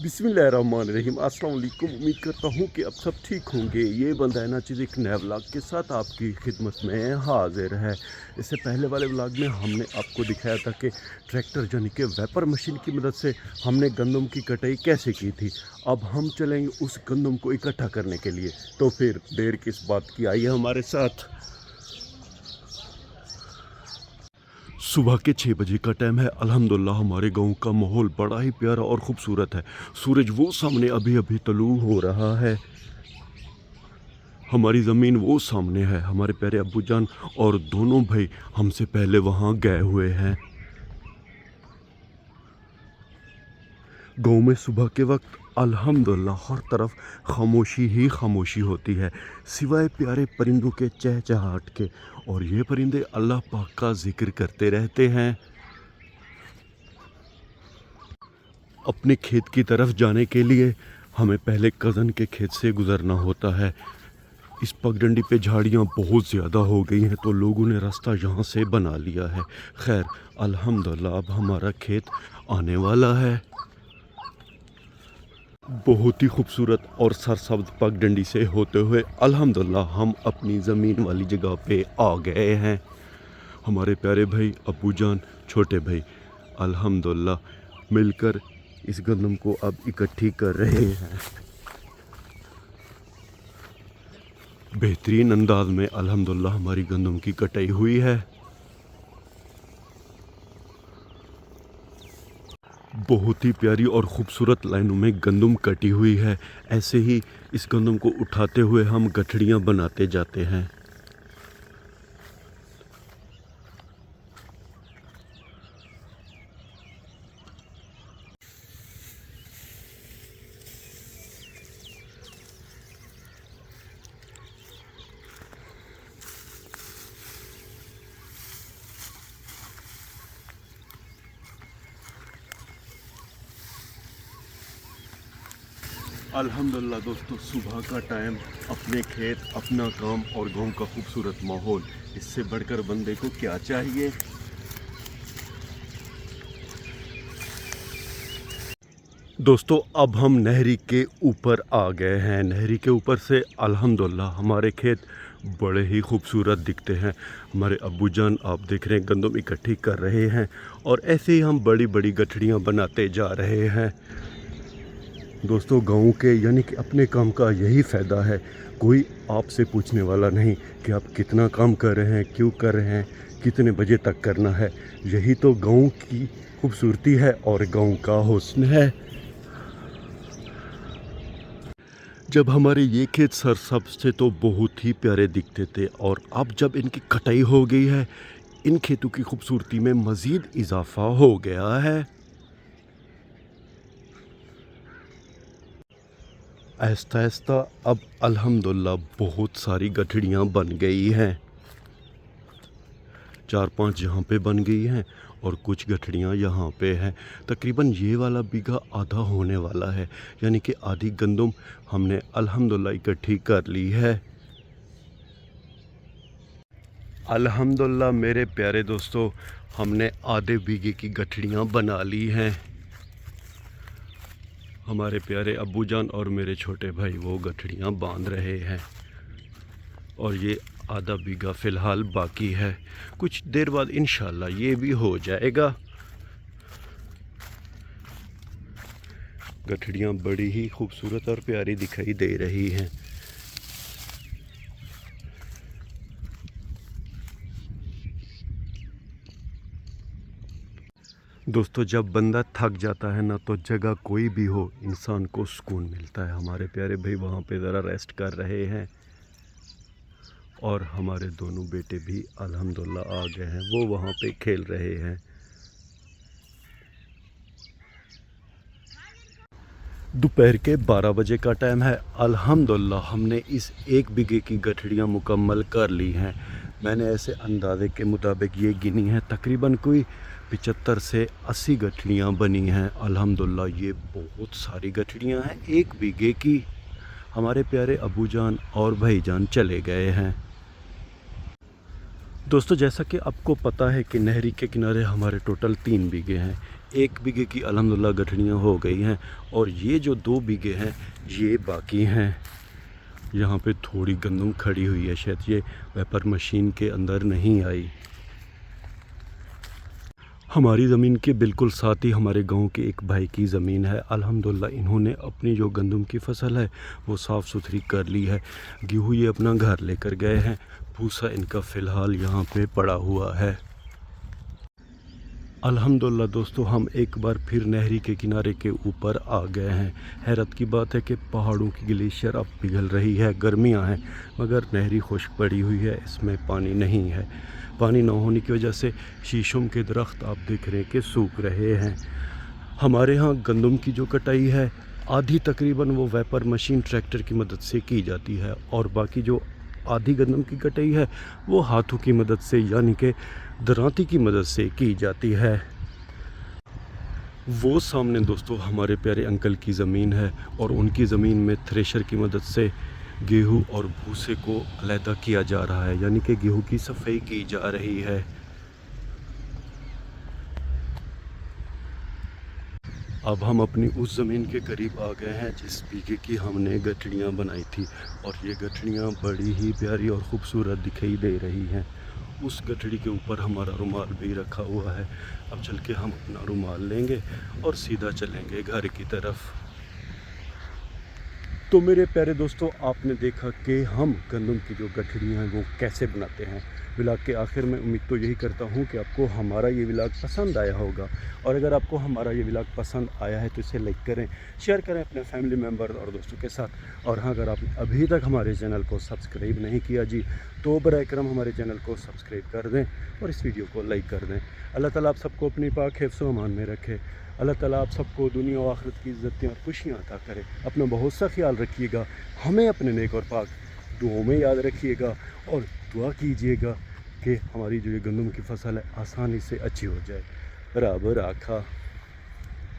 बिस्मिल्लाहिर्रहमानिर्रहीम। अस्सलाम वालेकुम। उम्मीद करता हूँ कि अब सब ठीक होंगे। ये बंदा है ना चीज़ एक नए व्लॉग के साथ आपकी खिदमत में हाजिर है। इससे पहले वाले व्लॉग में हमने आपको दिखाया था कि ट्रैक्टर यानी कि वेपर मशीन की मदद से हमने गंदम की कटाई कैसे की थी। अब हम चलेंगे उस गंदम को इकट्ठा करने के लिए। तो फिर देर किस बात की, आइए हमारे साथ। सुबह के 6 बजे का टाइम है। अल्हम्दुलिल्लाह हमारे गांव का माहौल बड़ा ही प्यारा और ख़ूबसूरत है। सूरज वो सामने अभी अभी तलू हो रहा है। हमारी ज़मीन वो सामने है। हमारे प्यारे अब्बू जान और दोनों भाई हमसे पहले वहाँ गए हुए हैं। गांव में सुबह के वक्त अल्हम्दुलिल्लाह हर तरफ खामोशी ही खामोशी होती है, सिवाय प्यारे परिंदों के चहचहाट के। और ये परिंदे अल्लाह पाक का जिक्र करते रहते हैं। अपने खेत की तरफ जाने के लिए हमें पहले कज़न के खेत से गुज़रना होता है। इस पगडंडी पे झाड़ियाँ बहुत ज़्यादा हो गई हैं, तो लोगों ने रास्ता यहाँ से बना लिया है। खैर अल्हम्दुलिल्लाह अब हमारा खेत आने वाला है। बहुत ही खूबसूरत और सरसब्ज़ पगडंडी से होते हुए अल्हम्दुलिल्लाह हम अपनी ज़मीन वाली जगह पे आ गए हैं। हमारे प्यारे भाई अब्बू जान, छोटे भाई अल्हम्दुलिल्लाह मिलकर इस गंदम को अब इकट्ठी कर रहे हैं। बेहतरीन अंदाज में अल्हम्दुलिल्लाह हमारी गंदम की कटाई हुई है। बहुत ही प्यारी और ख़ूबसूरत लाइनों में गंदम कटी हुई है। ऐसे ही इस गंदम को उठाते हुए हम गठड़ियाँ बनाते जाते हैं। अल्हम्दुलिल्लाह दोस्तों, सुबह का टाइम, अपने खेत, अपना काम और गांव का खूबसूरत माहौल, इससे बढ़कर बंदे को क्या चाहिए। दोस्तों अब हम नहरी के ऊपर आ गए हैं। नहरी के ऊपर से अल्हम्दुलिल्लाह हमारे खेत बड़े ही खूबसूरत दिखते हैं। हमारे अब्बू जान आप देख रहे हैं गंदम इकट्ठी कर रहे हैं, और ऐसे ही हम बड़ी बड़ी गठड़ियाँ बनाते जा रहे हैं। दोस्तों गाँव के यानी कि अपने काम का यही फ़ायदा है। कोई आपसे पूछने वाला नहीं कि आप कितना काम कर रहे हैं, क्यों कर रहे हैं, कितने बजे तक करना है। यही तो गाँव की खूबसूरती है और गाँव का हुस्न है। जब हमारे ये खेत सरसब्ज़ थे तो बहुत ही प्यारे दिखते थे, और अब जब इनकी कटाई हो गई है, इन खेतों की खूबसूरती में मज़ीद इजाफ़ा हो गया है। आहिस्ता आहिस्ता अब अल्हम्दुलिल्लाह बहुत सारी गठड़ियाँ बन गई हैं। 4-5 यहाँ पे बन गई हैं और कुछ गठड़ियाँ यहाँ पे हैं। तकरीबन ये वाला बीघा आधा होने वाला है, यानी कि आधी गंदम हमने अल्हम्दुलिल्लाह इकट्ठी कर ली है। अल्हम्दुलिल्लाह मेरे प्यारे दोस्तों, हमने आधे बीघे की गठड़ियाँ बना ली हैं। हमारे प्यारे अब्बू जान और मेरे छोटे भाई वो गठड़ियाँ बांध रहे हैं, और ये आधा बीघा फ़िलहाल बाकी है। कुछ देर बाद इंशाल्लाह ये भी हो जाएगा। गठड़ियाँ बड़ी ही खूबसूरत और प्यारी दिखाई दे रही हैं। दोस्तों जब बंदा थक जाता है ना, तो जगह कोई भी हो इंसान को सुकून मिलता है। हमारे प्यारे भाई वहाँ पे ज़रा रेस्ट कर रहे हैं, और हमारे दोनों बेटे भी अल्हम्दुलिल्लाह आ गए हैं, वो वहाँ पे खेल रहे हैं। दोपहर के 12 बजे का टाइम है। अल्हम्दुलिल्लाह हमने इस 1 बीघे की गठड़ियाँ मुकम्मल कर ली हैं। मैंने ऐसे अंदाजे के मुताबिक ये गिनी है, तकरीबन कोई 75 से 80 गठड़ियाँ बनी हैं। अल्हम्दुलिल्लाह ये बहुत सारी गठड़ियाँ हैं 1 बीघे की। हमारे प्यारे अबू जान और भाईजान चले गए हैं। दोस्तों जैसा कि आपको पता है कि नहरी के किनारे हमारे टोटल 3 बीघे हैं। 1 बीघे की अल्हम्दुलिल्लाह गठड़ियाँ हो गई हैं और ये जो 2 बीघे हैं ये बाकी हैं। यहाँ पे थोड़ी गंदम खड़ी हुई है, शायद ये वेपर मशीन के अंदर नहीं आई। हमारी ज़मीन के बिल्कुल साथ ही हमारे गांव के एक भाई की ज़मीन है। अल्हम्दुलिल्लाह इन्होंने अपनी जो गंदम की फसल है वो साफ़ सुथरी कर ली है। गेहूँ ये अपना घर लेकर गए हैं, भूसा इनका फ़िलहाल यहाँ पे पड़ा हुआ है। अल्हम्दुलिल्लाह दोस्तों हम एक बार फिर नहरी के किनारे के ऊपर आ गए हैं। हैरत की बात है कि पहाड़ों की ग्लेशियर अब पिघल रही है, गर्मियाँ हैं मगर नहरी खुश्क पड़ी हुई है, इसमें पानी नहीं है। पानी ना होने की वजह से शीशम के दरख्त आप देख रहे हैं कि सूख रहे हैं। हमारे यहाँ गंदम की जो कटाई है आधी तकरीबन वो वेपर मशीन ट्रैक्टर की मदद से की जाती है और बाकी जो आधी गंदम की कटाई है वो हाथों की मदद से यानी कि दरांती की मदद से की जाती है। वो सामने दोस्तों हमारे प्यारे अंकल की ज़मीन है और उनकी ज़मीन में थ्रेशर की मदद से गेहूं और भूसे को अलहदा किया जा रहा है, यानी कि गेहूं की सफाई की जा रही है। अब हम अपनी उस ज़मीन के करीब आ गए हैं जिस बीघे की हमने गठड़ियाँ बनाई थी और ये गठड़ियाँ बड़ी ही प्यारी और ख़ूबसूरत दिखाई दे रही हैं। उस गठड़ी के ऊपर हमारा रुमाल भी रखा हुआ है। अब चल के हम अपना रुमाल लेंगे और सीधा चलेंगे घर की तरफ। तो मेरे प्यारे दोस्तों आपने देखा कि हम गंदम की जो गठड़ियाँ हैं वो कैसे बनाते हैं। व्लॉग के आखिर में उम्मीद तो यही करता हूँ कि आपको हमारा ये व्लॉग पसंद आया होगा और अगर आपको हमारा ये व्लॉग पसंद आया है तो इसे लाइक करें, शेयर करें अपने फैमिली मेम्बर और दोस्तों के साथ। और हाँ, अगर आपने अभी तक हमारे चैनल को सब्सक्राइब नहीं किया जी तो बराए करम हमारे चैनल को सब्सक्राइब कर दें और इस वीडियो को लाइक कर दें। अल्लाह ताला आप सबको अपनी पाक हिफ्ज़ व अमान में रखे। अल्लाह ताला आप सबको दुनिया और आखिरत की इज़्ज़तें और खुशियाँ अता करे। अपना बहुत सा ख्याल रखिएगा, हमें अपने नेक और पाक दुआओं में याद रखिएगा और दुआ कीजिएगा कि हमारी जो ये गंदम की फसल है आसानी से अच्छी हो जाए। रब राखा।